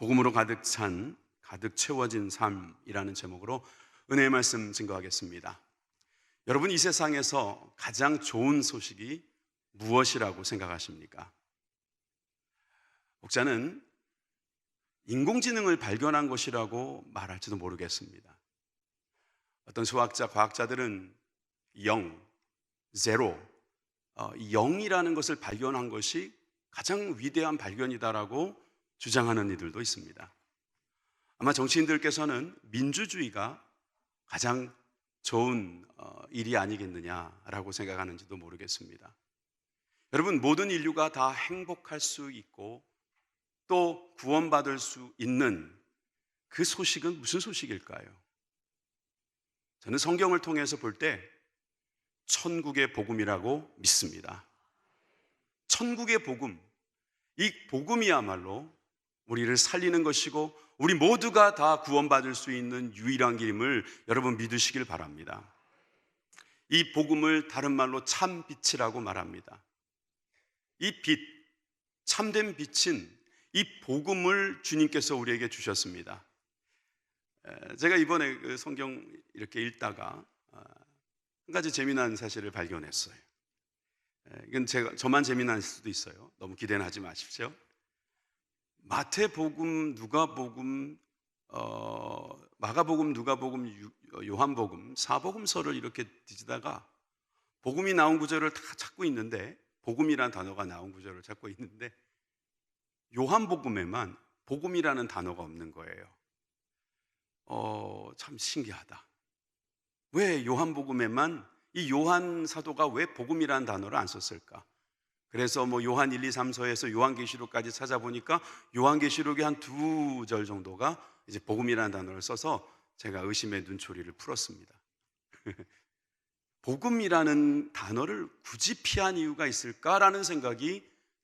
복음으로 가득 찬, 가득 채워진 삶이라는 제목으로 은혜의 말씀 증거하겠습니다. 여러분, 이 세상에서 가장 좋은 소식이 무엇이라고 생각하십니까? 목자는 인공지능을 발견한 것이라고 말할지도 모르겠습니다. 어떤 수학자, 과학자들은 0, 제로, 0이라는 것을 발견한 것이 가장 위대한 발견이다라고 주장하는 이들도 있습니다. 아마 정치인들께서는 민주주의가 가장 좋은 일이 아니겠느냐라고 생각하는지도 모르겠습니다. 여러분, 모든 인류가 다 행복할 수 있고 또 구원받을 수 있는 그 소식은 무슨 소식일까요? 저는 성경을 통해서 볼 때 천국의 복음이라고 믿습니다. 천국의 복음, 이 복음이야말로 우리를 살리는 것이고 우리 모두가 다 구원받을 수 있는 유일한 길임을 여러분 믿으시길 바랍니다. 이 복음을 다른 말로 참빛이라고 말합니다. 이 빛, 참된 빛인 이 복음을 주님께서 우리에게 주셨습니다. 제가 이번에 그 성경 이렇게 읽다가 한 가지 재미난 사실을 발견했어요. 이건 저만 재미날 수도 있어요. 너무 기대는 하지 마십시오. 마태복음, 누가복음, 마가복음, 누가복음, 요한복음, 사복음서를 이렇게 뒤지다가 복음이 나온 구절을 다 찾고 있는데, 복음이라는 단어가 나온 구절을 찾고 있는데 요한복음에만 복음이라는 단어가 없는 거예요. 참 신기하다. 왜 요한복음에만 이 요한 사도가 왜 복음이라는 단어를 안 썼을까? 그래서 요한 1, 2, 3서에서 요한계시록까지 찾아보니까 요한계시록의 한 2절 정도가 이제 복음이라는 단어를 써서 제가 의심의 눈초리를 풀었습니다. 복음이라는 단어를 굳이 피한 이유가 있을까라는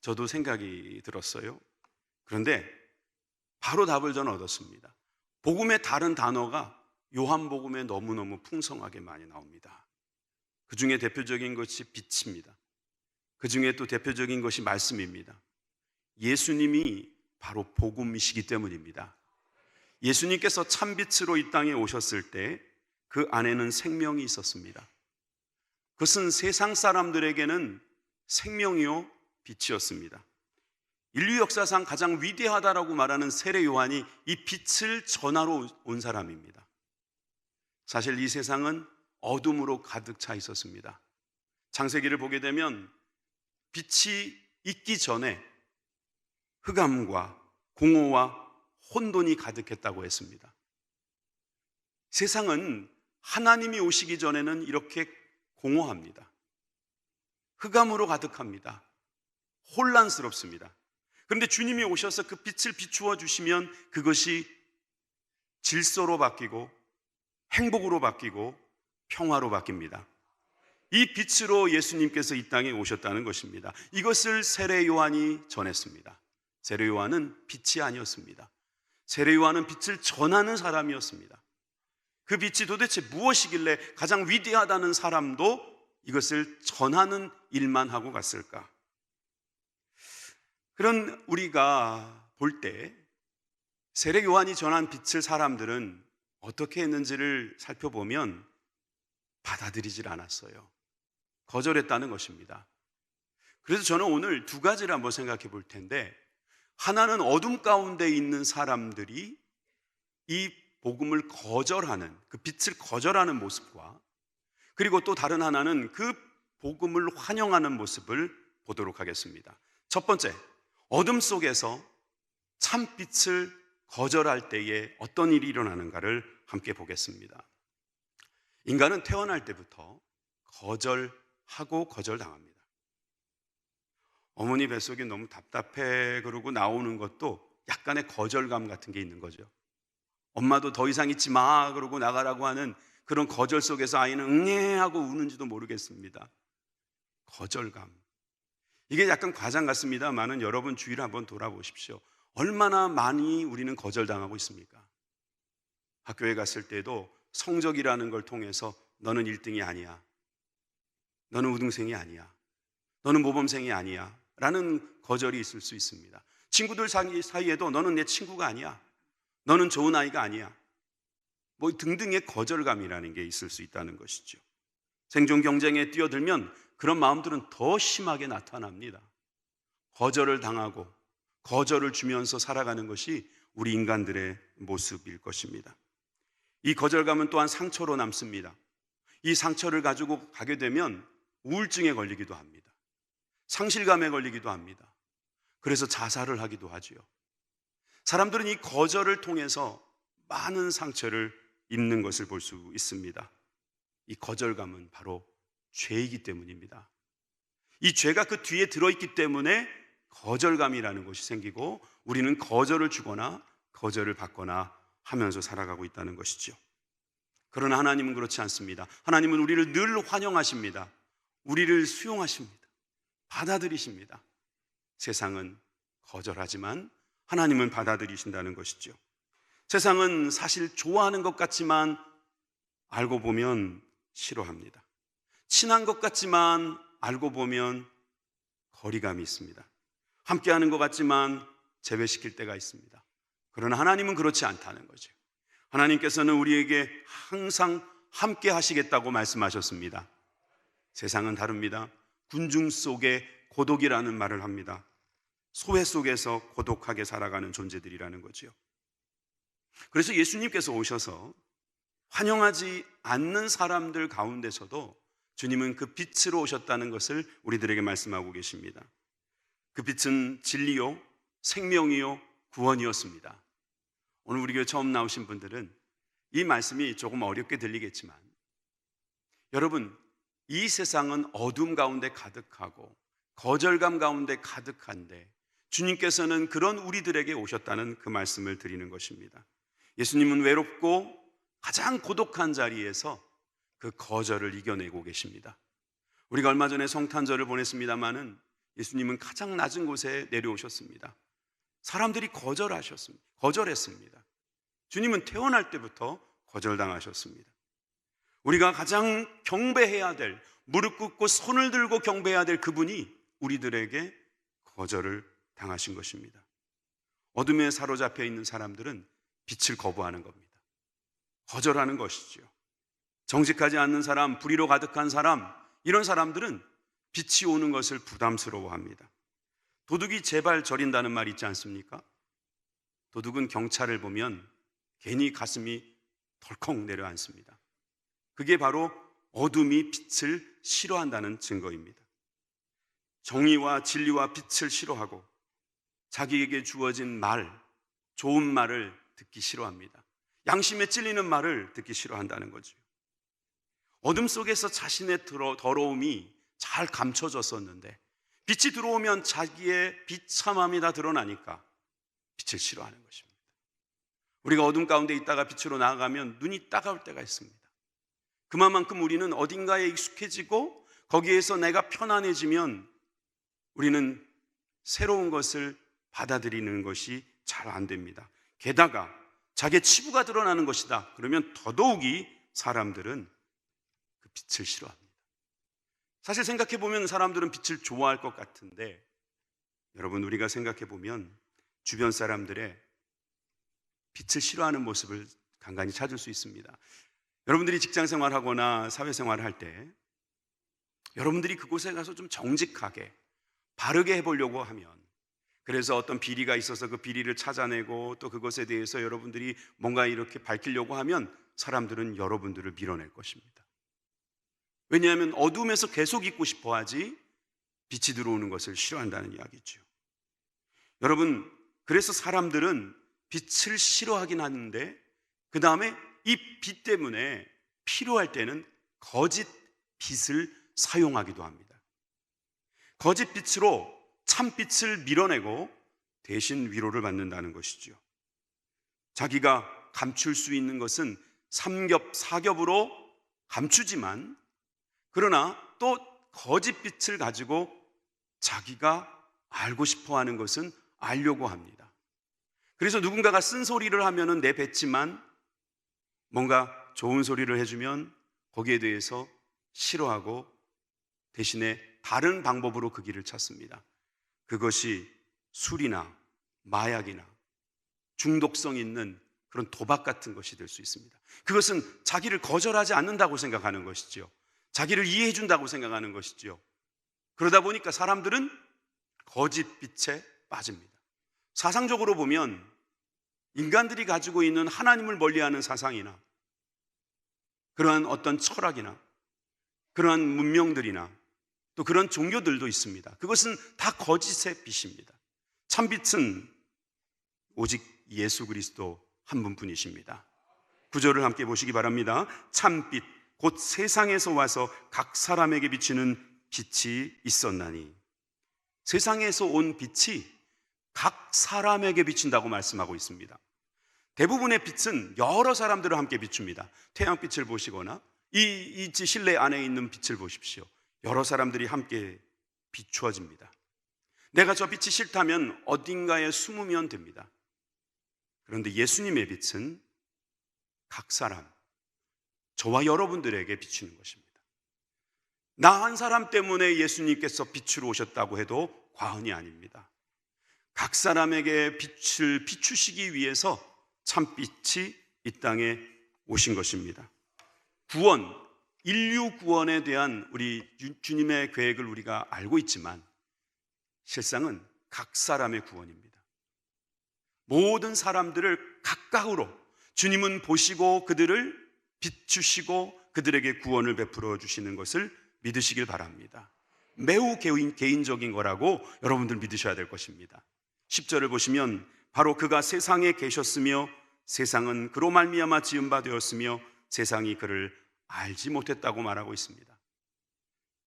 저도 생각이 들었어요. 그런데 바로 답을 저는 얻었습니다. 복음의 다른 단어가 요한복음에 너무너무 풍성하게 많이 나옵니다. 그 중에 대표적인 것이 빛입니다. 그 중에 또 대표적인 것이 말씀입니다. 예수님이 바로 복음이시기 때문입니다. 예수님께서 참빛으로 이 땅에 오셨을 때 그 안에는 생명이 있었습니다. 그것은 세상 사람들에게는 생명이요 빛이었습니다. 인류 역사상 가장 위대하다라고 말하는 세례 요한이 이 빛을 전하러 온 사람입니다. 사실 이 세상은 어둠으로 가득 차 있었습니다. 창세기를 보게 되면 빛이 있기 전에 흑암과 공허와 혼돈이 가득했다고 했습니다. 세상은 하나님이 오시기 전에는 이렇게 공허합니다. 흑암으로 가득합니다. 혼란스럽습니다. 그런데 주님이 오셔서 그 빛을 비추어 주시면 그것이 질서로 바뀌고 행복으로 바뀌고 평화로 바뀝니다. 이 빛으로 예수님께서 이 땅에 오셨다는 것입니다. 이것을 세례 요한이 전했습니다. 세례 요한은 빛이 아니었습니다. 세례 요한은 빛을 전하는 사람이었습니다. 그 빛이 도대체 무엇이길래 가장 위대하다는 사람도 이것을 전하는 일만 하고 갔을까? 그런 우리가 볼 때 세례 요한이 전한 빛을 사람들은 어떻게 했는지를 살펴보면 받아들이질 않았어요. 거절했다는 것입니다. 그래서 저는 오늘 두 가지를 한번 생각해 볼 텐데, 하나는 어둠 가운데 있는 사람들이 이 복음을 거절하는, 그 빛을 거절하는 모습과, 그리고 또 다른 하나는 그 복음을 환영하는 모습을 보도록 하겠습니다. 첫 번째, 어둠 속에서 참빛을 거절할 때에 어떤 일이 일어나는가를 함께 보겠습니다. 인간은 태어날 때부터 거절하고 거절당합니다. 어머니 뱃속이 너무 답답해 그러고 나오는 것도 약간의 거절감 같은 게 있는 거죠. 엄마도 더 이상 있지 마 그러고 나가라고 하는 그런 거절 속에서 아이는 응애 하고 우는지도 모르겠습니다. 거절감. 이게 약간 과장 같습니다만은 여러분 주위를 한번 돌아보십시오. 얼마나 많이 우리는 거절당하고 있습니까? 학교에 갔을 때도 성적이라는 걸 통해서 너는 1등이 아니야, 너는 우등생이 아니야, 너는 모범생이 아니야 라는 거절이 있을 수 있습니다. 친구들 사이에도 너는 내 친구가 아니야, 너는 좋은 아이가 아니야, 뭐 등등의 거절감이라는 게 있을 수 있다는 것이죠. 생존 경쟁에 뛰어들면 그런 마음들은 더 심하게 나타납니다. 거절을 당하고 거절을 주면서 살아가는 것이 우리 인간들의 모습일 것입니다. 이 거절감은 또한 상처로 남습니다. 이 상처를 가지고 가게 되면 우울증에 걸리기도 합니다. 상실감에 걸리기도 합니다. 그래서 자살을 하기도 하지요. 사람들은 이 거절을 통해서 많은 상처를 입는 것을 볼 수 있습니다. 이 거절감은 바로 죄이기 때문입니다. 이 죄가 그 뒤에 들어있기 때문에 거절감이라는 것이 생기고 우리는 거절을 주거나 거절을 받거나 하면서 살아가고 있다는 것이죠. 그러나 하나님은 그렇지 않습니다. 하나님은 우리를 늘 환영하십니다. 우리를 수용하십니다. 받아들이십니다. 세상은 거절하지만 하나님은 받아들이신다는 것이죠. 세상은 사실 좋아하는 것 같지만 알고 보면 싫어합니다. 친한 것 같지만 알고 보면 거리감이 있습니다. 함께하는 것 같지만 제외시킬 때가 있습니다. 그러나 하나님은 그렇지 않다는 거죠. 하나님께서는 우리에게 항상 함께 하시겠다고 말씀하셨습니다. 세상은 다릅니다. 군중 속에 고독이라는 말을 합니다. 소외 속에서 고독하게 살아가는 존재들이라는 거죠. 그래서 예수님께서 오셔서 환영하지 않는 사람들 가운데서도 주님은 그 빛으로 오셨다는 것을 우리들에게 말씀하고 계십니다. 그 빛은 진리요, 생명이요, 구원이었습니다. 오늘 우리 교회 처음 나오신 분들은 이 말씀이 조금 어렵게 들리겠지만, 여러분, 이 세상은 어둠 가운데 가득하고 거절감 가운데 가득한데 주님께서는 그런 우리들에게 오셨다는 그 말씀을 드리는 것입니다. 예수님은 외롭고 가장 고독한 자리에서 그 거절을 이겨내고 계십니다. 우리가 얼마 전에 성탄절을 보냈습니다마는 예수님은 가장 낮은 곳에 내려오셨습니다. 사람들이 거절했습니다. 주님은 태어날 때부터 거절당하셨습니다. 우리가 가장 경배해야 될, 무릎 꿇고 손을 들고 경배해야 될 그분이 우리들에게 거절을 당하신 것입니다. 어둠에 사로잡혀 있는 사람들은 빛을 거부하는 겁니다. 거절하는 것이죠. 정직하지 않는 사람, 불의로 가득한 사람, 이런 사람들은 빛이 오는 것을 부담스러워합니다. 도둑이 제발 저린다는 말이 있지 않습니까? 도둑은 경찰을 보면 괜히 가슴이 덜컥 내려앉습니다. 그게 바로 어둠이 빛을 싫어한다는 증거입니다. 정의와 진리와 빛을 싫어하고 자기에게 주어진 말, 좋은 말을 듣기 싫어합니다. 양심에 찔리는 말을 듣기 싫어한다는 거죠. 어둠 속에서 자신의 더러움이 잘 감춰졌었는데 빛이 들어오면 자기의 비참함이 다 드러나니까 빛을 싫어하는 것입니다. 우리가 어둠 가운데 있다가 빛으로 나아가면 눈이 따가울 때가 있습니다. 그만큼 우리는 어딘가에 익숙해지고 거기에서 내가 편안해지면 우리는 새로운 것을 받아들이는 것이 잘 안 됩니다. 게다가 자기의 치부가 드러나는 것이다. 그러면 더더욱이 사람들은 그 빛을 싫어합니다. 사실 생각해보면 사람들은 빛을 좋아할 것 같은데, 여러분, 우리가 생각해보면 주변 사람들의 빛을 싫어하는 모습을 간간히 찾을 수 있습니다. 여러분들이 직장생활하거나 사회생활을 할 때 여러분들이 그곳에 가서 좀 정직하게 바르게 해보려고 하면, 그래서 어떤 비리가 있어서 그 비리를 찾아내고 또 그것에 대해서 여러분들이 뭔가 이렇게 밝히려고 하면 사람들은 여러분들을 밀어낼 것입니다. 왜냐하면 어둠에서 계속 있고 싶어 하지 빛이 들어오는 것을 싫어한다는 이야기죠. 여러분, 그래서 사람들은 빛을 싫어하긴 하는데 그 다음에 이 빛 때문에 필요할 때는 거짓 빛을 사용하기도 합니다. 거짓 빛으로 참 빛을 밀어내고 대신 위로를 받는다는 것이죠. 자기가 감출 수 있는 것은 삼겹사겹으로 감추지만, 그러나 또 거짓 빛을 가지고 자기가 알고 싶어하는 것은 알려고 합니다. 그래서 누군가가 쓴소리를 하면은 내뱉지만 뭔가 좋은 소리를 해주면 거기에 대해서 싫어하고 대신에 다른 방법으로 그 길을 찾습니다. 그것이 술이나 마약이나 중독성 있는 그런 도박 같은 것이 될 수 있습니다. 그것은 자기를 거절하지 않는다고 생각하는 것이죠. 자기를 이해해 준다고 생각하는 것이죠. 그러다 보니까 사람들은 거짓 빛에 빠집니다. 사상적으로 보면 인간들이 가지고 있는 하나님을 멀리하는 사상이나 그러한 어떤 철학이나 그러한 문명들이나 또 그런 종교들도 있습니다. 그것은 다 거짓의 빛입니다. 참빛은 오직 예수 그리스도 한 분뿐이십니다. 구절을 함께 보시기 바랍니다. 참빛 곧 세상에서 와서 각 사람에게 비치는 빛이 있었나니. 세상에서 온 빛이 각 사람에게 비친다고 말씀하고 있습니다. 대부분의 빛은 여러 사람들을 함께 비춥니다. 태양빛을 보시거나 이 실내 안에 있는 빛을 보십시오. 여러 사람들이 함께 비추어집니다. 내가 저 빛이 싫다면 어딘가에 숨으면 됩니다. 그런데 예수님의 빛은 각 사람, 저와 여러분들에게 비추는 것입니다. 나 한 사람 때문에 예수님께서 빛으로 오셨다고 해도 과언이 아닙니다. 각 사람에게 빛을 비추시기 위해서 참빛이 이 땅에 오신 것입니다. 구원, 인류 구원에 대한 우리 주님의 계획을 우리가 알고 있지만 실상은 각 사람의 구원입니다. 모든 사람들을 가까우로 주님은 보시고 그들을 비추시고 그들에게 구원을 베풀어 주시는 것을 믿으시길 바랍니다. 매우 개인적인 거라고 여러분들 믿으셔야 될 것입니다. 10절을 보시면 바로 그가 세상에 계셨으며 세상은 그로 말미암아 지은 바 되었으며 세상이 그를 알지 못했다고 말하고 있습니다.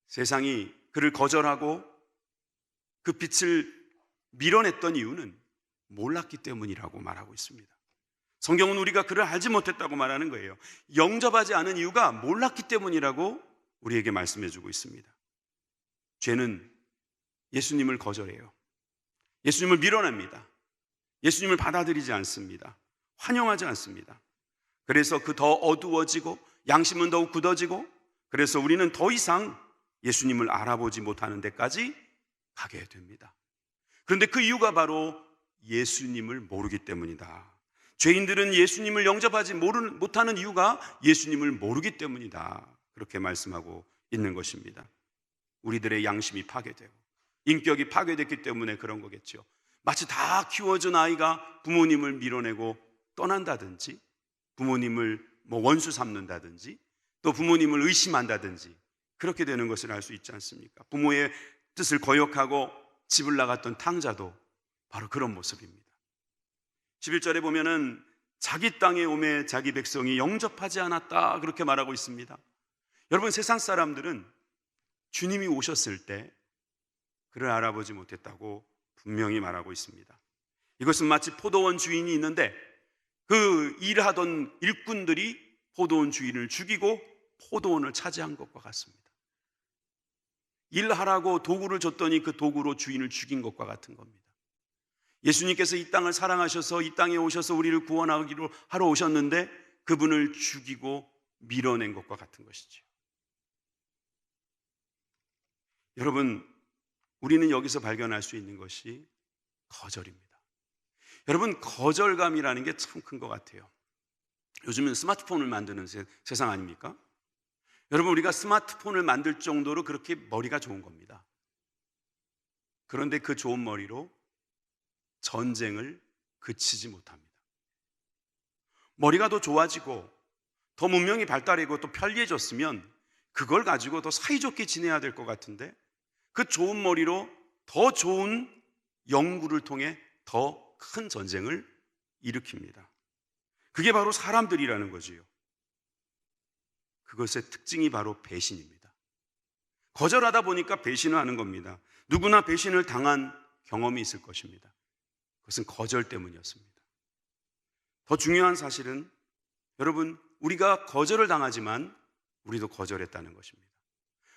세상이 그를 거절하고 그 빛을 밀어냈던 이유는 몰랐기 때문이라고 말하고 있습니다. 성경은 우리가 그를 알지 못했다고 말하는 거예요. 영접하지 않은 이유가 몰랐기 때문이라고 우리에게 말씀해 주고 있습니다. 죄는 예수님을 거절해요. 예수님을 밀어냅니다. 예수님을 받아들이지 않습니다. 환영하지 않습니다. 그래서 그 더 어두워지고 양심은 더욱 굳어지고 그래서 우리는 더 이상 예수님을 알아보지 못하는 데까지 가게 됩니다. 그런데 그 이유가 바로 예수님을 모르기 때문이다. 죄인들은 예수님을 영접하지 못하는 이유가 예수님을 모르기 때문이다. 그렇게 말씀하고 있는 것입니다. 우리들의 양심이 파괴되고 인격이 파괴됐기 때문에 그런 거겠죠. 마치 다 키워준 아이가 부모님을 밀어내고 떠난다든지 부모님을 원수 삼는다든지 또 부모님을 의심한다든지 그렇게 되는 것을 알 수 있지 않습니까? 부모의 뜻을 거역하고 집을 나갔던 탕자도 바로 그런 모습입니다. 11절에 보면은 자기 땅에 오매 자기 백성이 영접하지 않았다 그렇게 말하고 있습니다. 여러분, 세상 사람들은 주님이 오셨을 때 그를 알아보지 못했다고 분명히 말하고 있습니다. 이것은 마치 포도원 주인이 있는데 그 일하던 일꾼들이 포도원 주인을 죽이고 포도원을 차지한 것과 같습니다. 일하라고 도구를 줬더니 그 도구로 주인을 죽인 것과 같은 겁니다. 예수님께서 이 땅을 사랑하셔서 이 땅에 오셔서 우리를 구원하기로 하러 오셨는데 그분을 죽이고 밀어낸 것과 같은 것이죠. 여러분, 우리는 여기서 발견할 수 있는 것이 거절입니다. 여러분, 거절감이라는 게 참 큰 것 같아요. 요즘은 스마트폰을 만드는 세상 아닙니까? 여러분, 우리가 스마트폰을 만들 정도로 그렇게 머리가 좋은 겁니다. 그런데 그 좋은 머리로 전쟁을 그치지 못합니다. 머리가 더 좋아지고 더 문명이 발달하고 또 편리해졌으면 그걸 가지고 더 사이좋게 지내야 될 것 같은데 그 좋은 머리로 더 좋은 연구를 통해 더 큰 전쟁을 일으킵니다. 그게 바로 사람들이라는 거지요. 그것의 특징이 바로 배신입니다. 거절하다 보니까 배신을 하는 겁니다. 누구나 배신을 당한 경험이 있을 것입니다. 그것은 거절 때문이었습니다. 더 중요한 사실은 여러분, 우리가 거절을 당하지만 우리도 거절했다는 것입니다.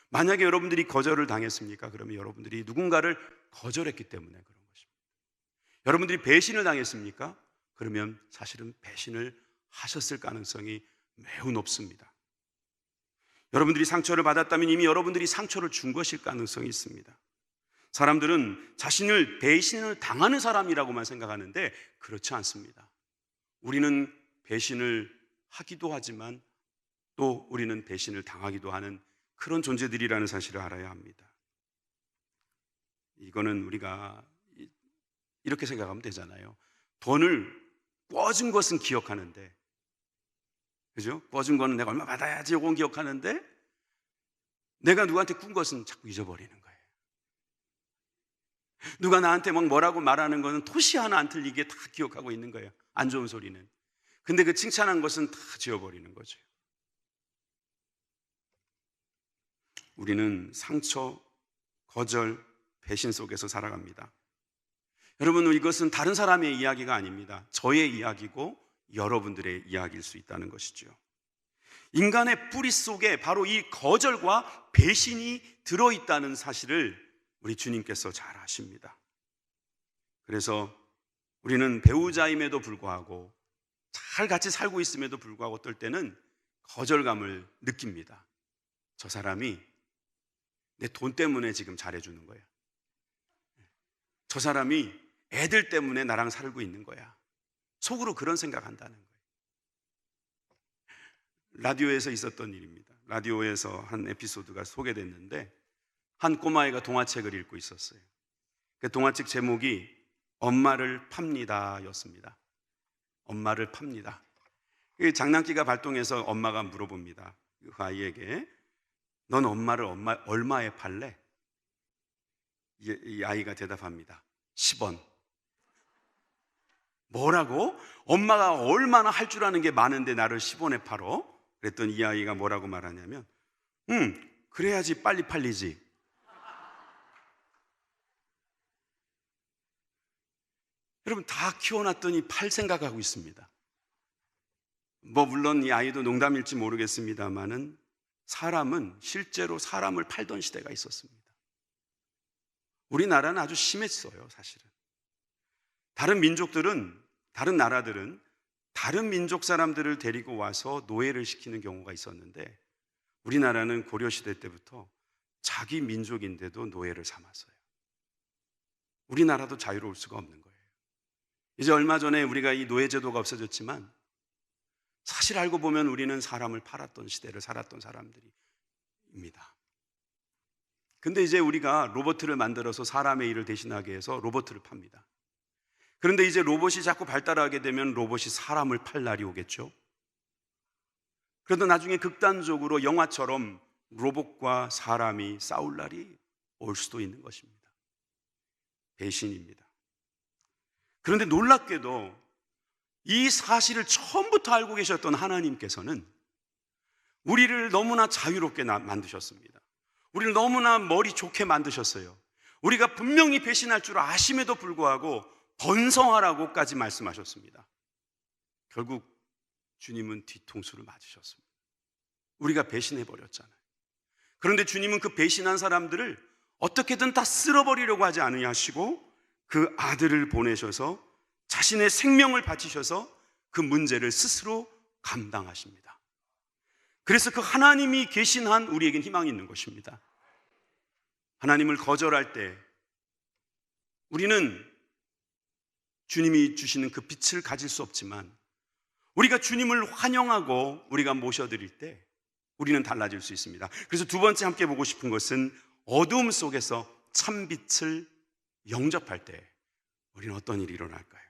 만약에 여러분들이 거절을 당했습니까? 그러면 여러분들이 누군가를 거절했기 때문에 그런 것입니다. 여러분들이 배신을 당했습니까? 그러면 사실은 배신을 하셨을 가능성이 매우 높습니다. 여러분들이 상처를 받았다면 이미 여러분들이 상처를 준 것일 가능성이 있습니다. 사람들은 자신을 배신을 당하는 사람이라고만 생각하는데 그렇지 않습니다. 우리는 배신을 하기도 하지만 또 우리는 배신을 당하기도 하는 그런 존재들이라는 사실을 알아야 합니다. 이거는 우리가 이렇게 생각하면 되잖아요. 돈을 꿔준 것은 기억하는데, 그죠? 꿔준 거는 내가 얼마 받아야지 요건 기억하는데, 내가 누구한테 꾼 것은 자꾸 잊어버리는 거예요. 누가 나한테 막 뭐라고 말하는 거는 토시 하나 안 틀리게 다 기억하고 있는 거예요. 안 좋은 소리는. 근데 그 칭찬한 것은 다 지워버리는 거죠. 우리는 상처, 거절, 배신 속에서 살아갑니다. 여러분, 이것은 다른 사람의 이야기가 아닙니다. 저의 이야기고 여러분들의 이야기일 수 있다는 것이죠. 인간의 뿌리 속에 바로 이 거절과 배신이 들어있다는 사실을 우리 주님께서 잘 아십니다. 그래서 우리는 배우자임에도 불구하고 잘 같이 살고 있음에도 불구하고 어떨 때는 거절감을 느낍니다. 저 사람이 내 돈 때문에 지금 잘해주는 거야. 저 사람이 애들 때문에 나랑 살고 있는 거야. 속으로 그런 생각한다는 거예요. 라디오에서 있었던 일입니다. 라디오에서 한 에피소드가 소개됐는데 한 꼬마애가 동화책을 읽고 있었어요. 그 동화책 제목이 엄마를 팝니다 였습니다. 엄마를 팝니다. 장난기가 발동해서 엄마가 물어봅니다. 그 아이에게 넌 엄마를 얼마에 팔래? 이 아이가 대답합니다. 10원. 뭐라고? 엄마가 얼마나 할 줄 아는 게 많은데 나를 10원에 팔어? 그랬더니 이 아이가 뭐라고 말하냐면 그래야지 빨리 팔리지. 여러분, 다 키워놨더니 팔 생각하고 있습니다. 물론 이 아이도 농담일지 모르겠습니다만은 사람은 실제로 사람을 팔던 시대가 있었습니다. 우리나라는 아주 심했어요, 사실은. 다른 민족들은, 다른 나라들은 다른 민족 사람들을 데리고 와서 노예를 시키는 경우가 있었는데 우리나라는 고려시대 때부터 자기 민족인데도 노예를 삼았어요. 우리나라도 자유로울 수가 없는 거예요. 이제 얼마 전에 우리가 이 노예제도가 없어졌지만 사실 알고 보면 우리는 사람을 팔았던 시대를 살았던 사람들입니다. 근데 이제 우리가 로봇을 만들어서 사람의 일을 대신하게 해서 로봇을 팝니다. 그런데 이제 로봇이 자꾸 발달하게 되면 로봇이 사람을 팔 날이 오겠죠. 그러다 나중에 극단적으로 영화처럼 로봇과 사람이 싸울 날이 올 수도 있는 것입니다. 배신입니다. 그런데 놀랍게도 이 사실을 처음부터 알고 계셨던 하나님께서는 우리를 너무나 자유롭게 만드셨습니다. 우리를 너무나 머리 좋게 만드셨어요. 우리가 분명히 배신할 줄 아심에도 불구하고 번성하라고까지 말씀하셨습니다. 결국 주님은 뒤통수를 맞으셨습니다. 우리가 배신해버렸잖아요. 그런데 주님은 그 배신한 사람들을 어떻게든 다 쓸어버리려고 하지 않으시고 그 아들을 보내셔서 자신의 생명을 바치셔서 그 문제를 스스로 감당하십니다. 그래서 그 하나님이 계신 한 우리에겐 희망이 있는 것입니다. 하나님을 거절할 때 우리는 주님이 주시는 그 빛을 가질 수 없지만 우리가 주님을 환영하고 우리가 모셔드릴 때 우리는 달라질 수 있습니다. 그래서 두 번째 함께 보고 싶은 것은 어두움 속에서 참빛을 영접할 때 우리는 어떤 일이 일어날까요?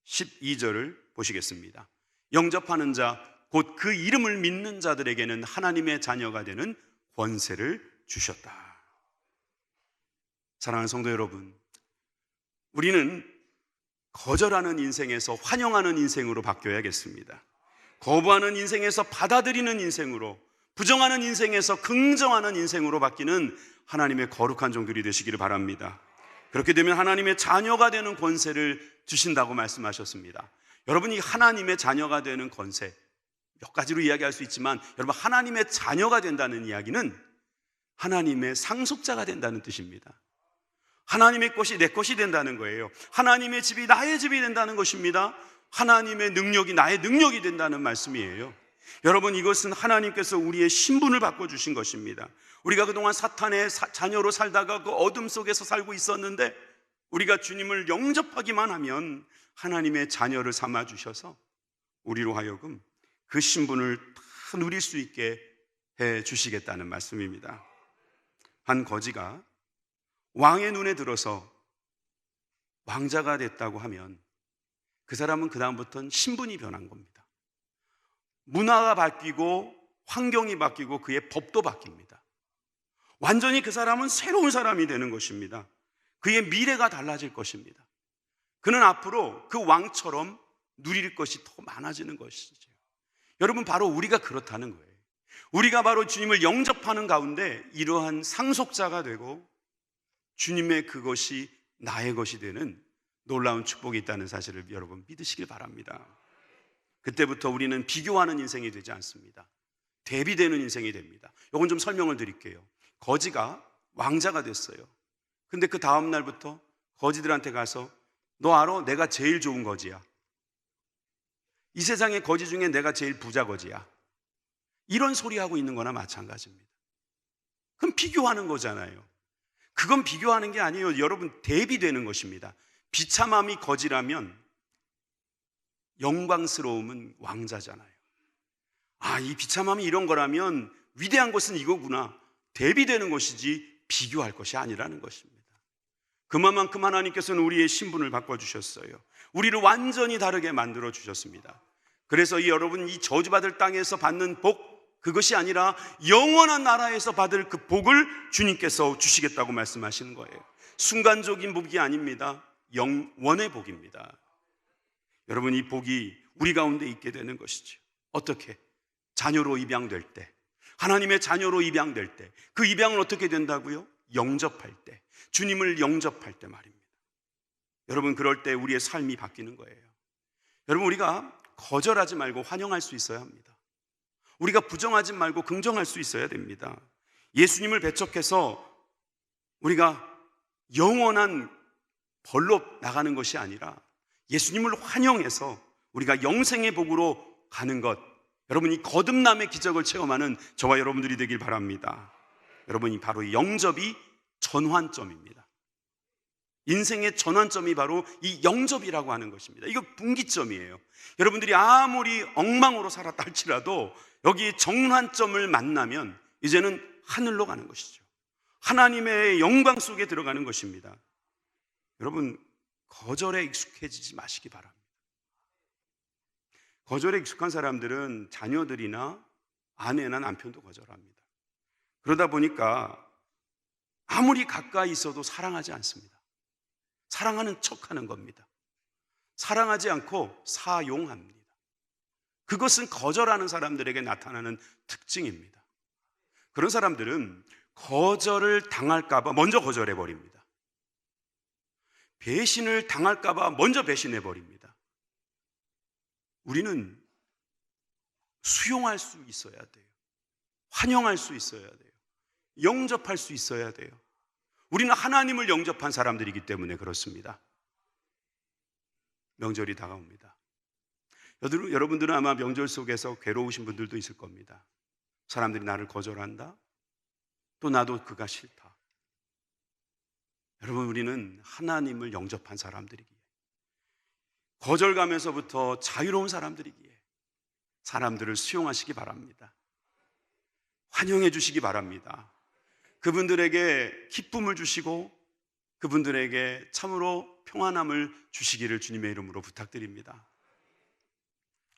12절을 보시겠습니다. 영접하는 자, 곧 그 이름을 믿는 자들에게는 하나님의 자녀가 되는 권세를 주셨다. 사랑하는 성도 여러분, 우리는 거절하는 인생에서 환영하는 인생으로 바뀌어야겠습니다. 거부하는 인생에서 받아들이는 인생으로, 부정하는 인생에서 긍정하는 인생으로 바뀌는 하나님의 거룩한 종들이 되시기를 바랍니다. 그렇게 되면 하나님의 자녀가 되는 권세를 주신다고 말씀하셨습니다. 여러분, 이 하나님의 자녀가 되는 권세 몇 가지로 이야기할 수 있지만 여러분, 하나님의 자녀가 된다는 이야기는 하나님의 상속자가 된다는 뜻입니다. 하나님의 것이 내 것이 된다는 거예요. 하나님의 집이 나의 집이 된다는 것입니다. 하나님의 능력이 나의 능력이 된다는 말씀이에요. 여러분, 이것은 하나님께서 우리의 신분을 바꿔주신 것입니다. 우리가 그동안 사탄의 자녀로 살다가 그 어둠 속에서 살고 있었는데 우리가 주님을 영접하기만 하면 하나님의 자녀를 삼아주셔서 우리로 하여금 그 신분을 다 누릴 수 있게 해 주시겠다는 말씀입니다. 한 거지가 왕의 눈에 들어서 왕자가 됐다고 하면 그 사람은 그 다음부터는 신분이 변한 겁니다. 문화가 바뀌고 환경이 바뀌고 그의 법도 바뀝니다. 완전히 그 사람은 새로운 사람이 되는 것입니다. 그의 미래가 달라질 것입니다. 그는 앞으로 그 왕처럼 누릴 것이 더 많아지는 것이죠. 여러분, 바로 우리가 그렇다는 거예요. 우리가 바로 주님을 영접하는 가운데 이러한 상속자가 되고 주님의 그것이 나의 것이 되는 놀라운 축복이 있다는 사실을 여러분 믿으시길 바랍니다. 그때부터 우리는 비교하는 인생이 되지 않습니다. 대비되는 인생이 됩니다. 이건 좀 설명을 드릴게요. 거지가 왕자가 됐어요. 근데 그 다음 날부터 거지들한테 가서 너 알아? 내가 제일 좋은 거지야. 이 세상의 거지 중에 내가 제일 부자 거지야. 이런 소리 하고 있는 거나 마찬가지입니다. 그럼 비교하는 거잖아요. 그건 비교하는 게 아니에요. 여러분, 대비되는 것입니다. 비참함이 거지라면 영광스러움은 왕자잖아요. 아, 이 비참함이 이런 거라면 위대한 것은 이거구나. 대비되는 것이지 비교할 것이 아니라는 것입니다. 그만큼 하나님께서는 우리의 신분을 바꿔주셨어요. 우리를 완전히 다르게 만들어 주셨습니다. 그래서 여러분, 이 저주받을 땅에서 받는 복, 그것이 아니라 영원한 나라에서 받을 그 복을 주님께서 주시겠다고 말씀하시는 거예요. 순간적인 복이 아닙니다. 영원의 복입니다. 여러분, 이 복이 우리 가운데 있게 되는 것이죠. 어떻게? 자녀로 입양될 때, 하나님의 자녀로 입양될 때, 그 입양은 어떻게 된다고요? 영접할 때, 주님을 영접할 때 말입니다. 여러분, 그럴 때 우리의 삶이 바뀌는 거예요. 여러분, 우리가 거절하지 말고 환영할 수 있어야 합니다. 우리가 부정하지 말고 긍정할 수 있어야 됩니다. 예수님을 배척해서 우리가 영원한 벌로 나가는 것이 아니라 예수님을 환영해서 우리가 영생의 복으로 가는 것, 여러분, 이 거듭남의 기적을 체험하는 저와 여러분들이 되길 바랍니다. 여러분이 바로 이 영접이 전환점입니다. 인생의 전환점이 바로 이 영접이라고 하는 것입니다. 이거 분기점이에요. 여러분들이 아무리 엉망으로 살았다 할지라도 여기 전환점을 만나면 이제는 하늘로 가는 것이죠. 하나님의 영광 속에 들어가는 것입니다. 여러분, 거절에 익숙해지지 마시기 바랍니다. 거절에 익숙한 사람들은 자녀들이나 아내나 남편도 거절합니다. 그러다 보니까 아무리 가까이 있어도 사랑하지 않습니다. 사랑하는 척하는 겁니다. 사랑하지 않고 사용합니다. 그것은 거절하는 사람들에게 나타나는 특징입니다. 그런 사람들은 거절을 당할까 봐 먼저 거절해 버립니다. 배신을 당할까 봐 먼저 배신해 버립니다. 우리는 수용할 수 있어야 돼요. 환영할 수 있어야 돼요. 영접할 수 있어야 돼요. 우리는 하나님을 영접한 사람들이기 때문에 그렇습니다. 명절이 다가옵니다. 여러분들은 아마 명절 속에서 괴로우신 분들도 있을 겁니다. 사람들이 나를 거절한다? 또 나도 그가 싫다. 여러분, 우리는 하나님을 영접한 사람들이기에, 거절감에서부터 자유로운 사람들이기에 사람들을 수용하시기 바랍니다. 환영해 주시기 바랍니다. 그분들에게 기쁨을 주시고 그분들에게 참으로 평안함을 주시기를 주님의 이름으로 부탁드립니다.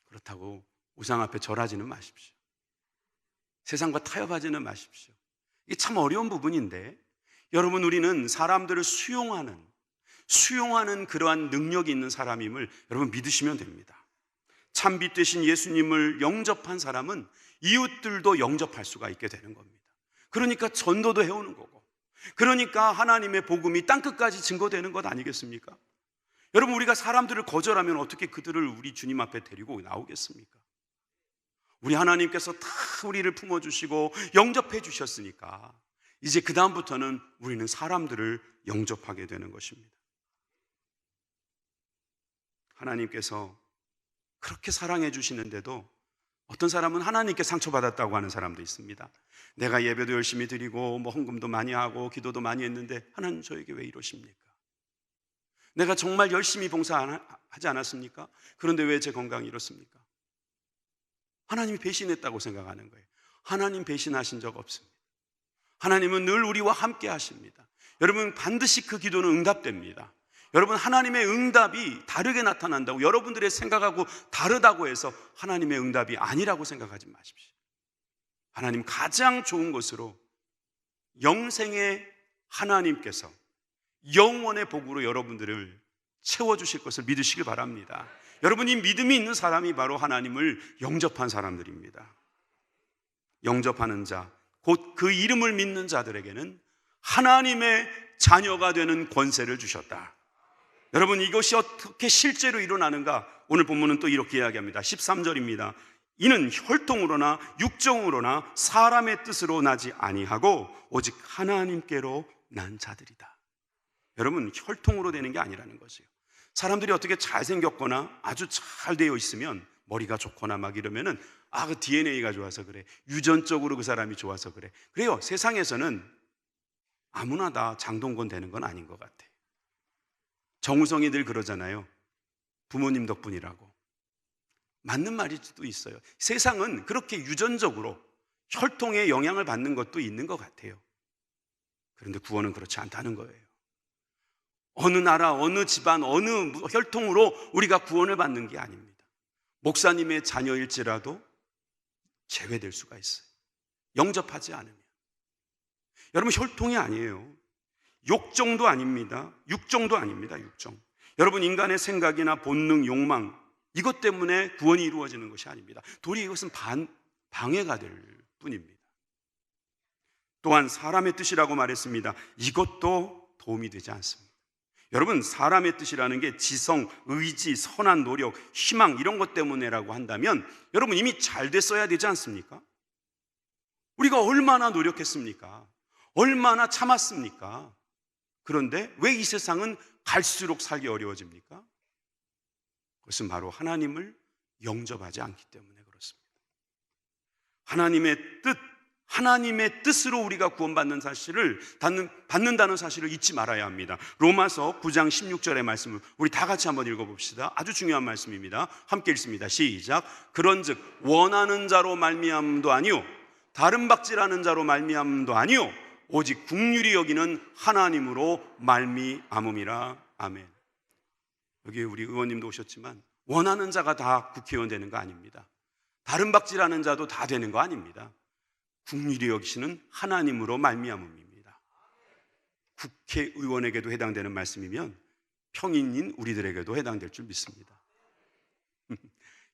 그렇다고 우상 앞에 절하지는 마십시오. 세상과 타협하지는 마십시오. 이게 참 어려운 부분인데, 여러분, 우리는 사람들을 수용하는 그러한 능력이 있는 사람임을 여러분 믿으시면 됩니다. 참빛 되신 예수님을 영접한 사람은 이웃들도 영접할 수가 있게 되는 겁니다. 그러니까 전도도 해오는 거고, 그러니까 하나님의 복음이 땅끝까지 증거되는 것 아니겠습니까? 여러분, 우리가 사람들을 거절하면 어떻게 그들을 우리 주님 앞에 데리고 나오겠습니까? 우리 하나님께서 다 우리를 품어주시고 영접해 주셨으니까 이제 그 다음부터는 우리는 사람들을 영접하게 되는 것입니다. 하나님께서 그렇게 사랑해 주시는데도 어떤 사람은 하나님께 상처받았다고 하는 사람도 있습니다. 내가 예배도 열심히 드리고 헌금도 많이 하고 기도도 많이 했는데 하나님 저에게 왜 이러십니까? 내가 정말 열심히 봉사하지 않았습니까? 그런데 왜 제 건강이 이렇습니까? 하나님이 배신했다고 생각하는 거예요. 하나님 배신하신 적 없습니다. 하나님은 늘 우리와 함께 하십니다. 여러분, 반드시 그 기도는 응답됩니다. 여러분, 하나님의 응답이 다르게 나타난다고, 여러분들의 생각하고 다르다고 해서 하나님의 응답이 아니라고 생각하지 마십시오. 하나님 가장 좋은 것으로 영생의 하나님께서 영원의 복으로 여러분들을 채워주실 것을 믿으시길 바랍니다. 여러분이 믿음이 있는 사람이 바로 하나님을 영접한 사람들입니다. 영접하는 자, 곧 그 이름을 믿는 자들에게는 하나님의 자녀가 되는 권세를 주셨다. 여러분, 이것이 어떻게 실제로 일어나는가? 오늘 본문은 또 이렇게 이야기합니다. 13절입니다. 이는 혈통으로나 육정으로나 사람의 뜻으로 나지 아니하고 오직 하나님께로 난 자들이다. 여러분, 혈통으로 되는 게 아니라는 거죠. 사람들이 어떻게 잘생겼거나 아주 잘 되어 있으면, 머리가 좋거나 막 이러면은 그 DNA가 좋아서 그래, 유전적으로 그 사람이 좋아서 그래. 그래요. 세상에서는 아무나 다 장동건 되는 건 아닌 것 같아. 정우성이 늘 그러잖아요. 부모님 덕분이라고. 맞는 말일 수도 있어요. 세상은 그렇게 유전적으로 혈통의 영향을 받는 것도 있는 것 같아요. 그런데 구원은 그렇지 않다는 거예요. 어느 나라, 어느 집안, 어느 혈통으로 우리가 구원을 받는 게 아닙니다. 목사님의 자녀일지라도 제외될 수가 있어요. 영접하지 않으면. 여러분, 혈통이 아니에요. 욕정도 아닙니다. 육정도 아닙니다. 육정. 여러분, 인간의 생각이나 본능, 욕망, 이것 때문에 구원이 이루어지는 것이 아닙니다. 도리어 이것은 방해가 될 뿐입니다. 또한 사람의 뜻이라고 말했습니다. 이것도 도움이 되지 않습니다. 여러분, 사람의 뜻이라는 게 지성, 의지, 선한 노력, 희망 이런 것 때문에라고 한다면 여러분, 이미 잘 됐어야 되지 않습니까? 우리가 얼마나 노력했습니까? 얼마나 참았습니까? 그런데 왜 이 세상은 갈수록 살기 어려워집니까? 그것은 바로 하나님을 영접하지 않기 때문에 그렇습니다. 하나님의 뜻으로 우리가 구원받는 사실을 받는다는 사실을 잊지 말아야 합니다. 로마서 9장 16절의 말씀을 우리 다 같이 한번 읽어봅시다. 아주 중요한 말씀입니다. 함께 읽습니다. 시작. 그런즉 원하는 자로 말미암음도 아니요 다른 박질하는 자로 말미암음도 아니요 오직 긍휼히 여기는 하나님으로 말미암음이라. 아멘. 여기 우리 의원님도 오셨지만 원하는 자가 다 국회의원 되는 거 아닙니다. 다른 박질하는 자도 다 되는 거 아닙니다. 긍휼히 여기시는 하나님으로 말미암음입니다. 국회의원에게도 해당되는 말씀이면 평인인 우리들에게도 해당될 줄 믿습니다.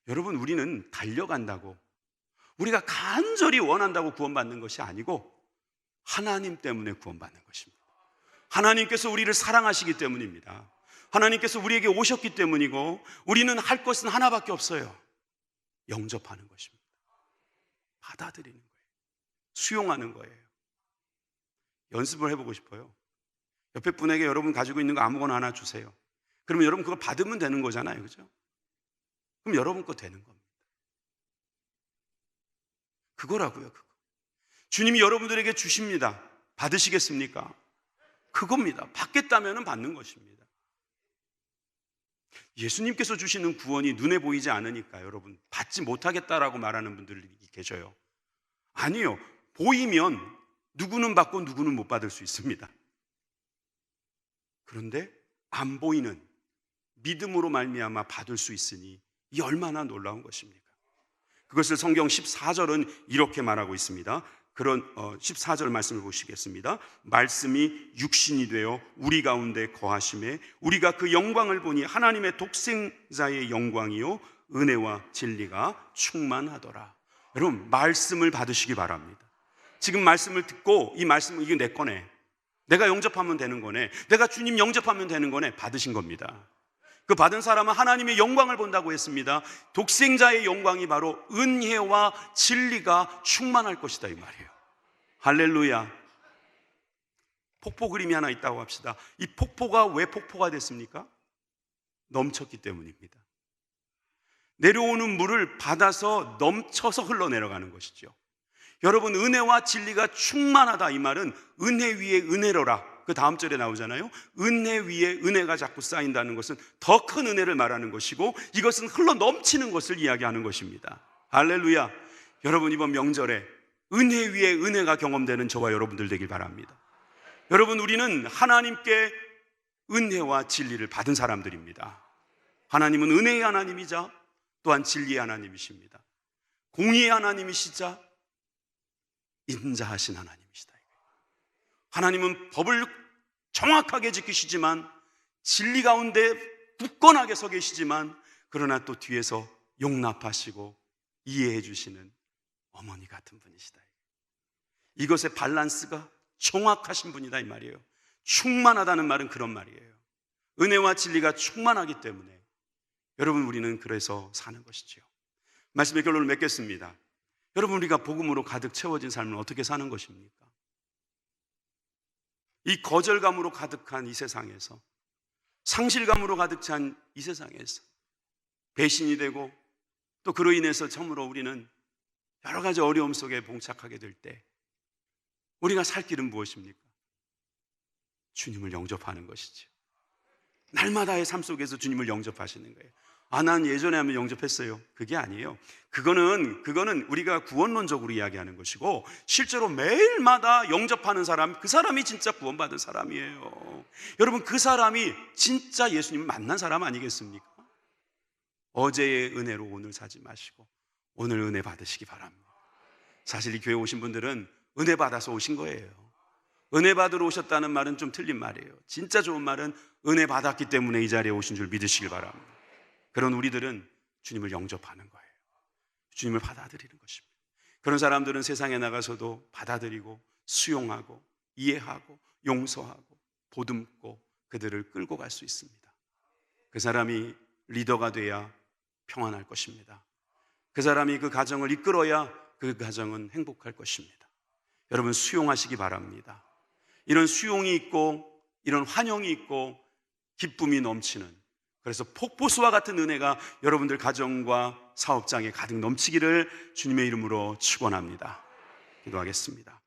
여러분, 우리는 달려간다고, 우리가 간절히 원한다고 구원받는 것이 아니고 하나님 때문에 구원받는 것입니다. 하나님께서 우리를 사랑하시기 때문입니다. 하나님께서 우리에게 오셨기 때문이고 우리는 할 것은 하나밖에 없어요. 영접하는 것입니다. 받아들이는 거예요. 수용하는 거예요. 연습을 해보고 싶어요. 옆에 분에게 여러분 가지고 있는 거 아무거나 하나 주세요. 그러면 여러분 그거 받으면 되는 거잖아요. 그죠? 그럼 여러분 거 되는 겁니다. 그거라고요. 그거. 주님이 여러분들에게 주십니다. 받으시겠습니까? 그겁니다. 받겠다면 받는 것입니다. 예수님께서 주시는 구원이 눈에 보이지 않으니까 여러분 받지 못하겠다라고 말하는 분들이 계셔요. 아니요. 보이면 누구는 받고 누구는 못 받을 수 있습니다. 그런데 안 보이는 믿음으로 말미암아 받을 수 있으니 이 얼마나 놀라운 것입니까? 그것을 성경 14절은 이렇게 말하고 있습니다. 그런 14절 말씀을 보시겠습니다. 말씀이 육신이 되어 우리 가운데 거하심에 우리가 그 영광을 보니 하나님의 독생자의 영광이요 은혜와 진리가 충만하더라. 여러분, 말씀을 받으시기 바랍니다. 지금 말씀을 듣고 이 말씀은 이게 내 거네, 내가 영접하면 되는 거네, 내가 주님 영접하면 되는 거네, 받으신 겁니다. 그 받은 사람은 하나님의 영광을 본다고 했습니다. 독생자의 영광이 바로 은혜와 진리가 충만할 것이다 이 말이에요. 할렐루야. 폭포 그림이 하나 있다고 합시다. 이 폭포가 왜 폭포가 됐습니까? 넘쳤기 때문입니다. 내려오는 물을 받아서 넘쳐서 흘러내려가는 것이죠. 여러분, 은혜와 진리가 충만하다, 이 말은 은혜 위에 은혜로라, 그 다음 절에 나오잖아요. 은혜 위에 은혜가 자꾸 쌓인다는 것은 더 큰 은혜를 말하는 것이고, 이것은 흘러 넘치는 것을 이야기하는 것입니다. 할렐루야. 여러분, 이번 명절에 은혜 위에 은혜가 경험되는 저와 여러분들 되길 바랍니다. 여러분, 우리는 하나님께 은혜와 진리를 받은 사람들입니다. 하나님은 은혜의 하나님이자 또한 진리의 하나님이십니다. 공의의 하나님이시자 인자하신 하나님이시다. 하나님은 법을 정확하게 지키시지만, 진리 가운데 굳건하게 서 계시지만, 그러나 또 뒤에서 용납하시고 이해해 주시는 어머니 같은 분이시다. 이것의 밸런스가 정확하신 분이다, 이 말이에요. 충만하다는 말은 그런 말이에요. 은혜와 진리가 충만하기 때문에 여러분, 우리는 그래서 사는 것이죠. 말씀의 결론을 맺겠습니다. 여러분, 우리가 복음으로 가득 채워진 삶은 어떻게 사는 것입니까? 이 거절감으로 가득한 이 세상에서, 상실감으로 가득 찬 이 세상에서 배신이 되고, 또 그로 인해서 처음으로 우리는 여러 가지 어려움 속에 봉착하게 될 때 우리가 살 길은 무엇입니까? 주님을 영접하는 것이죠. 날마다의 삶 속에서 주님을 영접하시는 거예요. 난 예전에 하면 영접했어요. 그게 아니에요. 그거는 우리가 구원론적으로 이야기하는 것이고, 실제로 매일마다 영접하는 사람, 그 사람이 진짜 구원받은 사람이에요. 여러분, 그 사람이 진짜 예수님을 만난 사람 아니겠습니까? 어제의 은혜로 오늘 사지 마시고 오늘 은혜 받으시기 바랍니다. 사실 이 교회 오신 분들은 은혜 받아서 오신 거예요. 은혜 받으러 오셨다는 말은 좀 틀린 말이에요. 진짜 좋은 말은 은혜 받았기 때문에 이 자리에 오신 줄 믿으시길 바랍니다. 그런 우리들은 주님을 영접하는 거예요. 주님을 받아들이는 것입니다. 그런 사람들은 세상에 나가서도 받아들이고 수용하고 이해하고 용서하고 보듬고 그들을 끌고 갈 수 있습니다. 그 사람이 리더가 돼야 평안할 것입니다. 그 사람이 그 가정을 이끌어야 그 가정은 행복할 것입니다. 여러분, 수용하시기 바랍니다. 이런 수용이 있고, 이런 환영이 있고, 기쁨이 넘치는, 그래서 폭포수와 같은 은혜가 여러분들 가정과 사업장에 가득 넘치기를 주님의 이름으로 축원합니다. 기도하겠습니다.